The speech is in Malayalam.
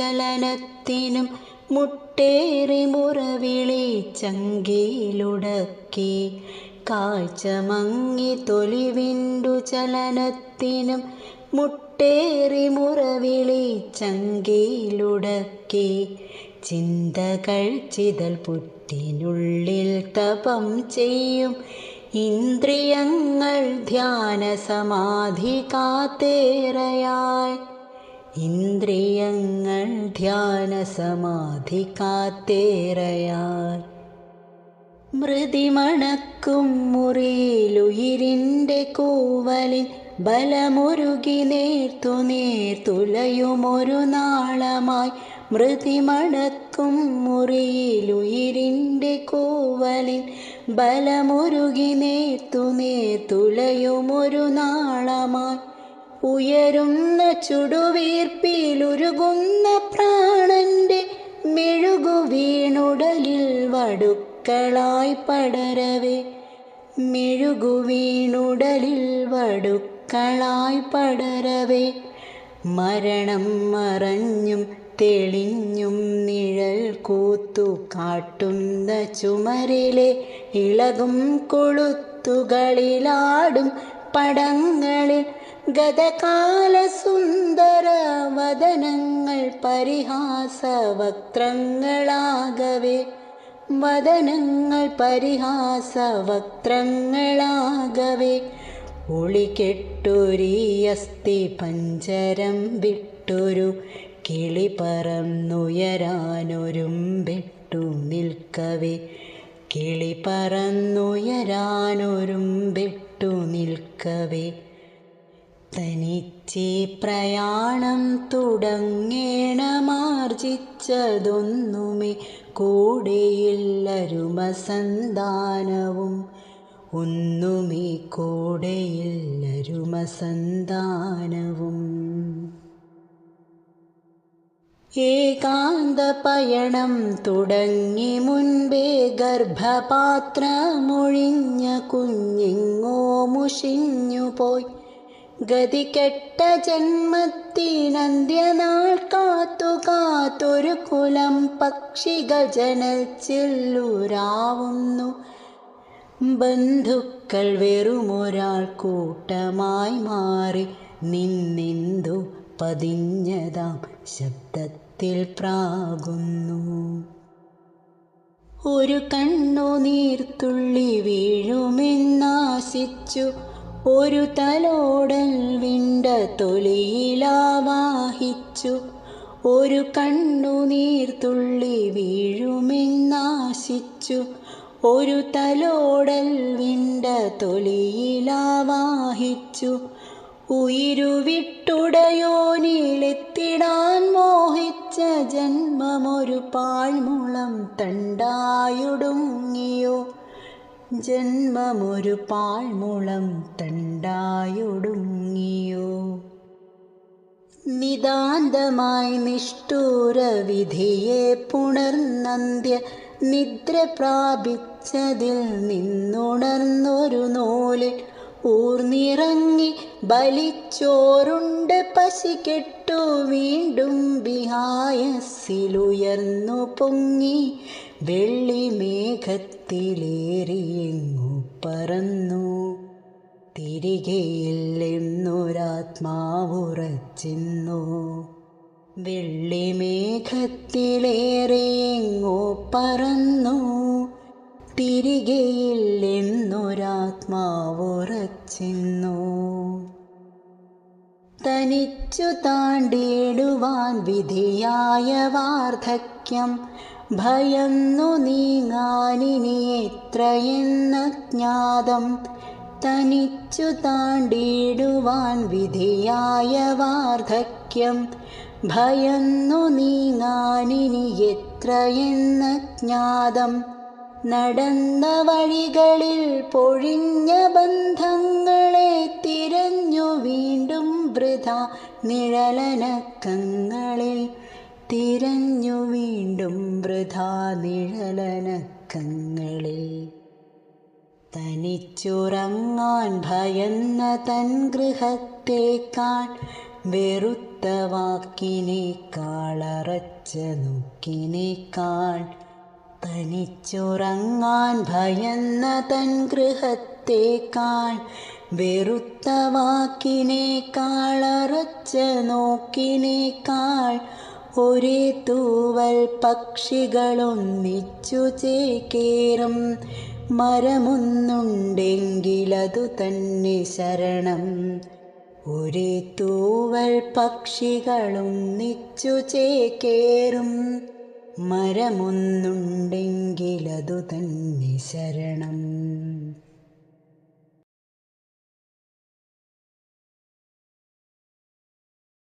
ചലനത്തിനും മുട്ടേറി മുറവിളി ചങ്കിയിലുടക്കി. കാഴ്ച മങ്ങി തൊലിവിണ്ടു ചലനത്തിനും മുട്ടേറി മുറവിളി ചങ്കിയിലുടക്കി. ചിന്തകൾ ചിതൽ പുറ്റിനുള്ളിൽ തപം ചെയ്യും ഇന്ദ്രിയങ്ങൾ ധ്യാന സമാധി കാത്തേറയായി. ഇന്ദ്രിയങ്ങൾ ധ്യാന സമാധി കാത്തേറയായി. മൃതിമണക്കും മുറിയിലുയിരിൻ്റെ കൂവലിൻ ബലമുരുകി നേർത്തു നേർത്തുലയുമൊരു നാളമായി. മൃതിമണക്കും മുറിയിലുയിരിൻ്റെ കൂവലിൻ ബലമുരുകി നേർത്തു നേർത്തുലയുമൊരു നാളമായി. ഉയരുന്ന ചുടുവീർപ്പിലുരുകുന്ന പ്രാണന്റെ മെഴുകു വീണുടലിൽ വടുക്കളായി പടരവേ. മെഴുകു വീണുടലിൽ വടുക്കളായി പടരവേ. മരണം മറഞ്ഞും തെളിഞ്ഞും നിഴൽ കൂത്തു കാട്ടുന്ന ചുമരിലെ ഇളകും കൊളുത്തുകളിലാടും പടങ്ങളിൽ ഗതകാല സുന്ദര വദനങ്ങൾ പരിഹാസവക്ത്രങ്ങളാകവേ. വദനങ്ങൾ പരിഹാസവക്ത്രങ്ങളാകവേ. ഒളികെട്ടൊരീ അസ്ഥി പഞ്ചരം വിട്ടൊരു കിളി പറന്നുയരാനൊരുമ്പെട്ടു നിൽക്കവേ. കിളി പറന്നുയരാനൊരുമ്പെട്ടു നിൽക്കവേ. തനിച്ചീ പ്രയാണം തുടങ്ങേണമാർജിച്ചതൊന്നുമേ കൂടെയില്ലരുമസന്താനവും. ഒന്നുമേ കൂടെയില്ലരുമസന്താനവും. ഏകാന്ത പയണം തുടങ്ങി മുൻപേ ഗർഭപാത്രമൊഴിഞ്ഞ കുഞ്ഞെങ്ങോ മുഷിഞ്ഞുപോയി. ഗതികെട്ട ജന്മത്തിനന്ത്യനാൾ കാത്തു കാത്തൊരു കുലം പക്ഷിഗജനൽ ചില്ലുരാവുന്നു. ബന്ധുക്കൾ വെറുമൊരാൾ കൂട്ടമായി മാറി നിന്നെന്തു പതിഞ്ഞതാം ശബ്ദത്തിൽ പ്രാകുന്നു. ഒരു കണ്ണുനീർത്തുള്ളി വീഴുമെന്നാശിച്ചു ഒരു തലോടൽ വിണ്ട തൊലിയിലാവാഹിച്ചു. ഒരു കണ്ണുനീർത്തുള്ളി വീഴുമെന്നാശിച്ചു ഒരു തലോടൽ വിണ്ട തൊലിയിലാവാഹിച്ചു. ഉയിരുവിട്ടുടയോനിലെത്തിടാൻ മോഹിച്ച ജന്മമൊരു പാഴ്മുളം തണ്ടായൊടുങ്ങിയോ. ജന്മമൊരു പാഴ്മുളം തണ്ടായൊടുങ്ങിയോ. നിതാന്തമായി നിഷ്ഠൂര വിധിയെ പുണർന്നന്ത്യ നിദ്ര പ്രാപിച്ചതിൽ നിന്നുണർന്നൊരു നൂലിൽ ഊർന്നിറങ്ങി ബലിച്ചോറുണ്ട് പശികെട്ടു വീണ്ടും വിഹായസിലുയർന്നു പൊങ്ങി. വെള്ളി മേഘത്തിലേറിയെങ്ങു പറന്നു തിരികെയില്ലെന്നൊരാത്മാവുറച്ചിന്നു. വെള്ളി മേഘത്തിലേറിയെങ്ങു പറന്നു തിരികെയില്ലെന്നൊരാത്മാവുറച്ചിന്നു. തനിച്ചു താണ്ടിടുവാൻ വിധിയായ വാർദ്ധക്യം ഭയന്നു നീങ്ങാനിനി എത്രയെന്ന ജ്ഞാതം. തനിച്ചു താണ്ടിടുവാൻ വിധിയായ വാർദ്ധക്യം ഭയന്നു നീങ്ങാനിനി എത്രയെന്ന ജ്ഞാതം. നടന്ന വഴികളിൽ പൊഴിഞ്ഞ ബന്ധങ്ങളെ തിരഞ്ഞു വീണ്ടും വൃഥാ നിഴലനക്കങ്ങളിൽ. തിരഞ്ഞു വീണ്ടും വൃഥാ നിഴലനക്കങ്ങളിൽ. തനിച്ചുറങ്ങാൻ ഭയന്ന തൻ ഗൃഹത്തേക്കാൾ വെറുത്ത വാക്കിനേക്കാളറച്ച നോക്കിനേക്കാൾ തനിച്ചുറങ്ങാൻ ഭയന്ന തൻ ഗൃഹത്തേക്കാൾ വെറുത്ത വാക്കിനേക്കാളറച്ച നോക്കിനേക്കാൾ ഒരേ തൂവൽ പക്ഷികളൊന്നിച്ചു ചേക്കേറും മരമൊന്നുണ്ടെങ്കിലതു തന്നെ ശരണം. ഒരേ തൂവൽ പക്ഷികളൊന്നിച്ചു ചേക്കേറും മരമൊന്നുണ്ടെങ്കിലതു തന്നെ ശരണം.